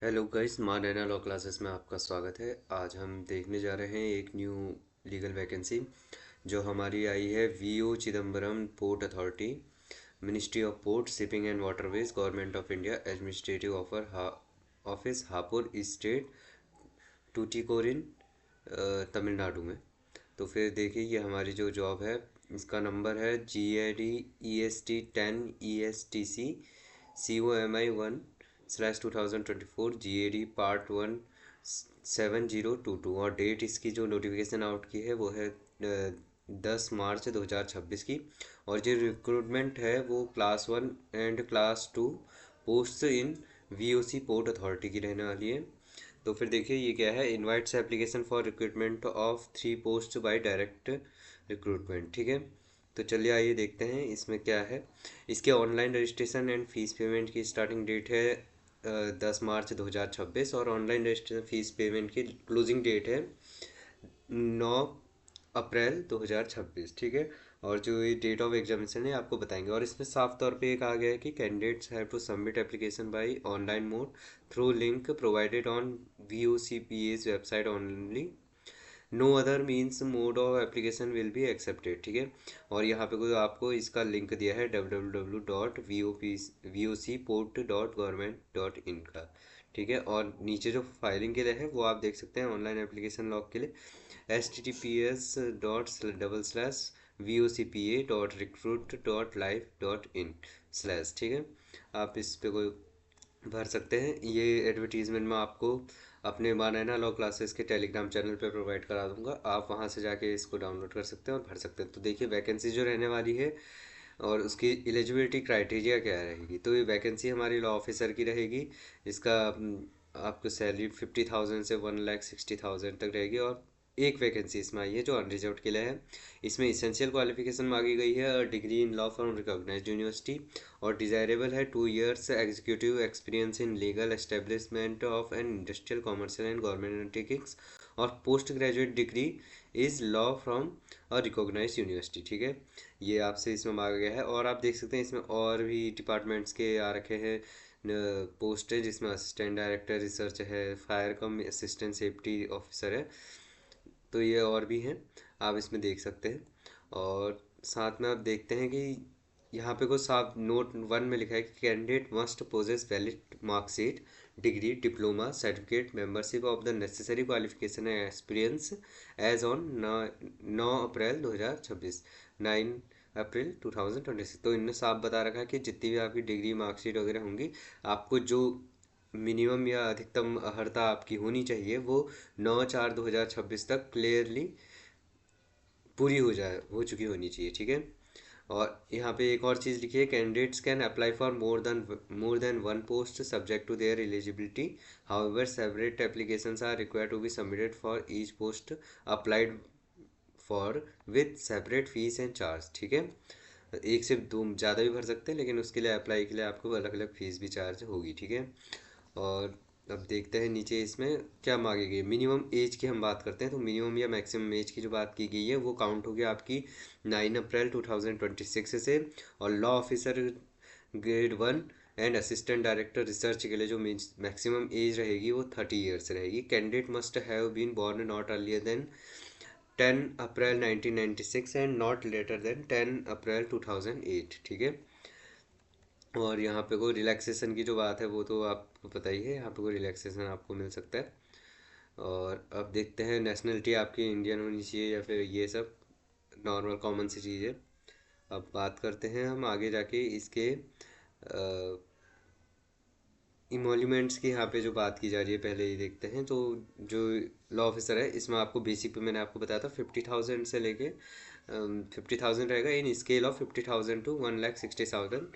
Hello guys, माँ नैना law classes में आपका स्वागत है। आज हम देखने जा रहे हैं एक न्यू लीगल वैकेंसी जो हमारी आई है VO Chidambaram port authority, ministry of port shipping and waterways, government of India, administrative office harbour estate, Tuticorin, Tamil Nadu में। तो फिर देखिए, ये हमारी जो जॉब है इसका नंबर है GAD EST 10 ESTC COMI 1/2024 GAD part 1 7022। और डेट इसकी जो नोटिफिकेशन आउट की है वो है 10 मार्च 2026 की। और जो रिक्रूटमेंट है वो class 1 and class 2 post in VOC port authority की रहने वाली है। तो फिर देखिए ये क्या है, invites application for recruitment of 3 post by direct recruitment. ठीक है, तो चलिए आइए देखते हैं इसमें क्या है। इसके online registration and fees payment की स्टार्टिंग डेट है 10 मार्च 2026, और ऑनलाइन रजिस्ट्रेशन फीस पेमेंट की क्लोजिंग डेट है 9 अप्रैल 2026। ठीक है, और जो ये डेट ऑफ एग्जामिनेशन है आपको बताएंगे। और इसमें साफ तौर पे एक आ गया है कि candidates have to submit application by online mode through link provided on VOCPA's website only. No other means mode of application will be accepted. ठीक है, और यहाँ पे कोई आपको इसका लिंक दिया है www.vocport.government.in का। ठीक है, और नीचे जो फाइलिंग के लिए है वो आप देख सकते हैं ऑनलाइन एप्लीकेशन लॉग के लिए https://vocpa.recruit.live.in/। ठीक है, आप इस पे कोई भर सकते हैं। ये एडवर्टीजमेंट मैं आपको अपने बनाना लॉ क्लासेस के टेलीग्राम चैनल पे प्रोवाइड करा दूंगा, आप वहाँ से जाके इसको डाउनलोड कर सकते हैं और भर सकते हैं। तो देखिए वैकेंसी जो रहने वाली है और उसकी एलिजिबिलिटी क्राइटेरिया क्या रहेगी। तो ये वैकेंसी हमारी लॉ ऑफिसर की रहेगी। इसका आपको सैलरी 50,000 से 1,60,000 तक रहेगी। और एक वैकेंसी इसमें आई है जो अनरिजर्व्ड के लिए है। इसमें इसेंशियल क्वालिफिकेशन मांगी गई है degree in law from recognised university, और डिजायरेबल है 2 years executive experience in legal establishment of an industrial commercial and government undertakings, और post graduate degree is law from a recognised university. ठीक है, ये आपसे इसमें मांगा गया है। और आप देख सकते हैं इसमें और भी डिपार्टमेंट्स के आ रखे हैं पोस्ट है, जिसमें असिस्टेंट डायरेक्टर रिसर्च है, फायर कम असिस्टेंट सेफ्टी ऑफिसर है। तो ये और भी हैं, आप इसमें देख सकते हैं। और साथ में आप देखते हैं कि यहाँ पे कुछ साफ नोट 1 में लिखा है कि candidate must possess valid marksheet, degree, diploma, certificate, membership of the necessary qualification and experience as on 9 April 2026, 9 April 2026। तो इनने साफ बता रखा है कि जितनी भी आपकी डिग्री मार्कशीट वगैरह होंगी, आपको जो मिनिमम या अधिकतम अर्हता आपकी होनी चाहिए वो 9/4/2026 तक क्लियरली पूरी हो चुकी होनी चाहिए। ठीक है, और यहाँ पे एक और चीज़ लिखी है, candidates can apply for more than one post subject to their eligibility. However separate applications are required to be submitted for each post applied for with separate fees and charge. ठीक है, एक से दो ज़्यादा भी भर सकते हैं, लेकिन उसके लिए अप्लाई के लिए आपको अलग अलग फीस भी चार्ज होगी। ठीक है, और अब देखते हैं नीचे इसमें क्या मांगी गई। मिनिमम एज की हम बात करते हैं, तो मिनिमम या मैक्सिमम एज की जो बात की गई है वो काउंट होगी आपकी 9 अप्रैल 2026 से। और law officer grade 1 and assistant director research के लिए जो मैक्सिमम एज रहेगी वो 30 years रहेगी। Candidate must have been born not earlier than 10 April 1996 and not later than 10 April 2008। ठीक है, और यहाँ पे कोई रिलैक्सेशन की जो बात है वो तो आपको पता ही है, यहाँ पे कोई रिलैक्सेशन आपको मिल सकता है। और अब देखते हैं नेशनलिटी आपकी इंडियन होनी चाहिए या फिर ये सब नॉर्मल कॉमन सी चीज़ है। अब बात करते हैं हम आगे जाके इसके इमोल्यूमेंट्स की। यहाँ पे जो बात की जा रही है पहले ये देखते हैं। तो जो लॉ ऑफिसर है इसमें आपको बेसिक पे मैंने आपको बताया था 50,000 से लेके 50,000 रहेगा इन scale of 50,000 to 1,60,000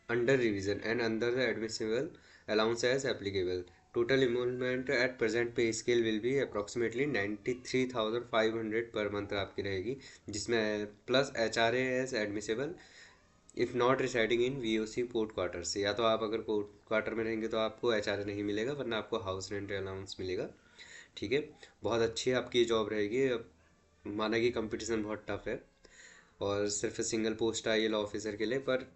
under revision and under the admissible allowance as applicable. Total emolument at present pay scale will be approximately 93,500 per month आपकी रहेगी, जिसमें plus HRA as admissible if not residing in VOC port quarter से। या तो आप अगर port quarter में रहेंगे तो आपको HRA नहीं मिलेगा, वरना आपको हाउस रेंट अलाउंस मिलेगा। ठीक है, बहुत अच्छी आपकी जॉब रहेगी। अब माना कि कंपटीशन बहुत टफ है और सिर्फ सिंगल पोस्ट आई है लॉ ऑफिसर के लिए, पर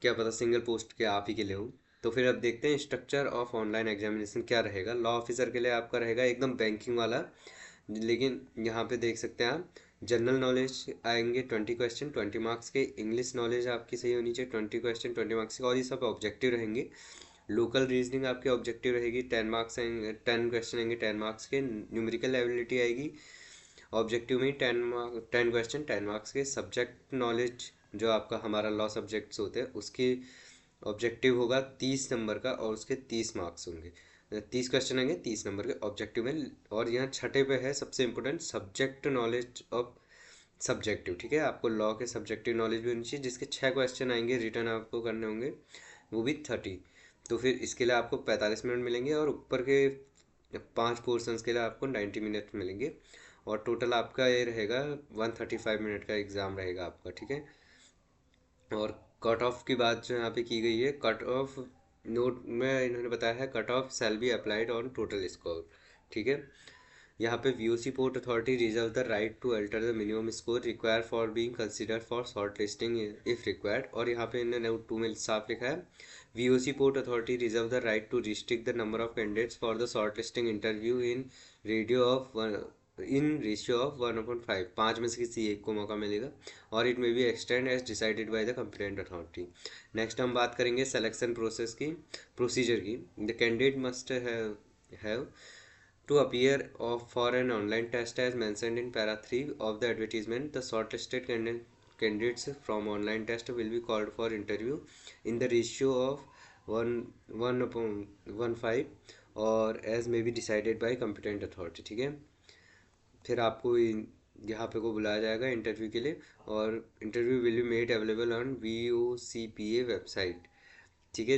क्या पता सिंगल पोस्ट के आप ही के लिए हो। तो फिर अब देखते हैं स्ट्रक्चर ऑफ ऑनलाइन एग्जामिनेशन क्या रहेगा। लॉ ऑफिसर के लिए आपका रहेगा एकदम बैंकिंग वाला, लेकिन यहाँ पे देख सकते हैं आप जनरल नॉलेज आएंगे 20 क्वेश्चन 20 मार्क्स के, इंग्लिश नॉलेज आपकी सही होनी चाहिए 20 क्वेश्चन 20 मार्क्स के, और ये सब ऑब्जेक्टिव रहेंगे। लोकल रीजनिंग आपके ऑब्जेक्टिव रहेगी 10 मार्क्स आएंगे, 10 क्वेश्चन आएंगे 10 मार्क्स के। न्यूमेरिकल एबिलिटी आएगी ऑब्जेक्टिव में ही 10 क्वेश्चन 10 मार्क्स के। सब्जेक्ट नॉलेज जो आपका हमारा लॉ सब्जेक्ट्स होते हैं उसके ऑब्जेक्टिव होगा 30 नंबर का, और उसके 30 मार्क्स होंगे। 30 क्वेश्चन आएंगे 30 नंबर के ऑब्जेक्टिव में। और यहाँ छठे पे है सबसे important subject knowledge of subjective, ठीक है। आपको लॉ के सब्जेक्टिव नॉलेज भी होनी चाहिए, जिसके 6 क्वेश्चन आएंगे रिटर्न आपको करने होंगे, वो भी 30। तो फिर इसके लिए आपको 45 मिनट मिलेंगे, और ऊपर के 5 पोर्शंस के लिए आपको 90 मिनट मिलेंगे। और टोटल आपका ये रहेगा 135 मिनट का एग्ज़ाम रहेगा आपका, ठीक है। और कट ऑफ की बात जो यहाँ पे की गई है, कट ऑफ नोट में इन्होंने बताया है cut off shall be applied on total score, ठीक है। यहाँ पे VOC port authority reserve the right to alter the minimum score require for being considered for short listing if required. और यहाँ पे इन्होंने नोट 2 में साफ लिखा है VOC port authority reserve the right to restrict the number of candidates for the short listing interview in ratio of 1/5, 5 में से किसी एक को मौका मिलेगा, और it may be extend as decided by the competent authority. Next हम बात करेंगे सिलेक्शन प्रोसेस की, प्रोसीजर की। The candidate must have to appear for an online test as mentioned in para 3 of the advertisement. The shortlisted candidates from online test will be called for interview in the ratio of 1:1.5 और as may be decided by competent authority, ठीक है। फिर आपको यहाँ पे को बुलाया जाएगा इंटरव्यू के लिए, और interview will be made available on VOCPA website, ठीक है।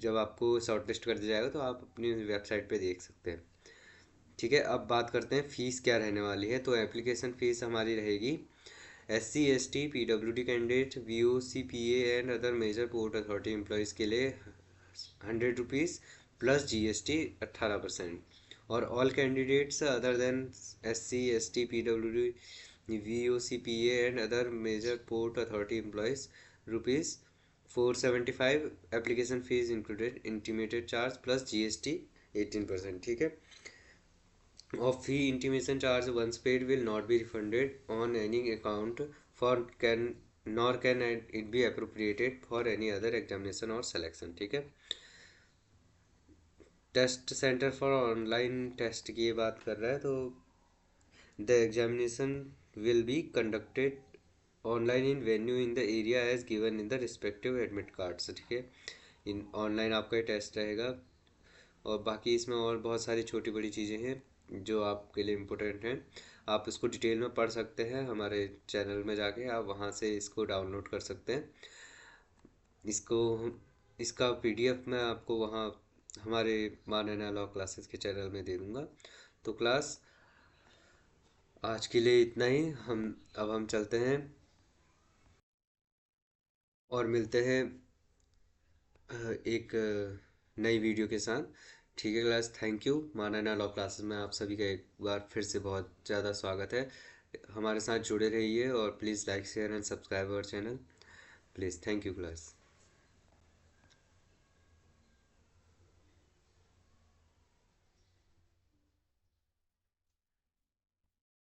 जब आपको शॉर्टलिस्ट कर दिया जाएगा तो आप अपनी वेबसाइट पे देख सकते हैं, ठीक है। अब बात करते हैं फ़ीस क्या रहने वाली है। तो एप्लीकेशन फ़ीस हमारी रहेगी SC ST PWD candidate VOCPA and other major port authority employees के लिए 100 रुपीज़ प्लस GST 18%, और all candidates other than SC ST PWD VOCPA and other major port authority employees ₹475 application fees included intimated charge plus GST 18%, ठीक है। Of fee intimation charge once paid will not be refunded on any account for can nor can it be appropriated for any other examination or selection, ठीक है। Test centre for online test की ये बात कर रहा है, तो the examination will be conducted online in venue in the area as given in the respective admit cards, ठीक है। इन ऑनलाइन आपका ये टेस्ट रहेगा, और बाकी इसमें और बहुत सारी छोटी बड़ी चीज़ें हैं जो आपके लिए इम्पोर्टेंट हैं। आप इसको डिटेल में पढ़ सकते हैं हमारे चैनल में जाके, आप वहाँ से इसको डाउनलोड कर सकते हैं। इसको इसका PDF मैं आपको वहाँ हमारे मानना लॉ क्लासेस के चैनल में दे दूँगा। तो क्लास आज के लिए इतना ही। हम चलते हैं और मिलते हैं एक नई वीडियो के साथ, ठीक है क्लास। Thank you. मानना लॉ क्लासेस में आप सभी का एक बार फिर से बहुत ज़्यादा स्वागत है। हमारे साथ जुड़े रहिए, और please like share and subscribe our channel, please. Thank you class.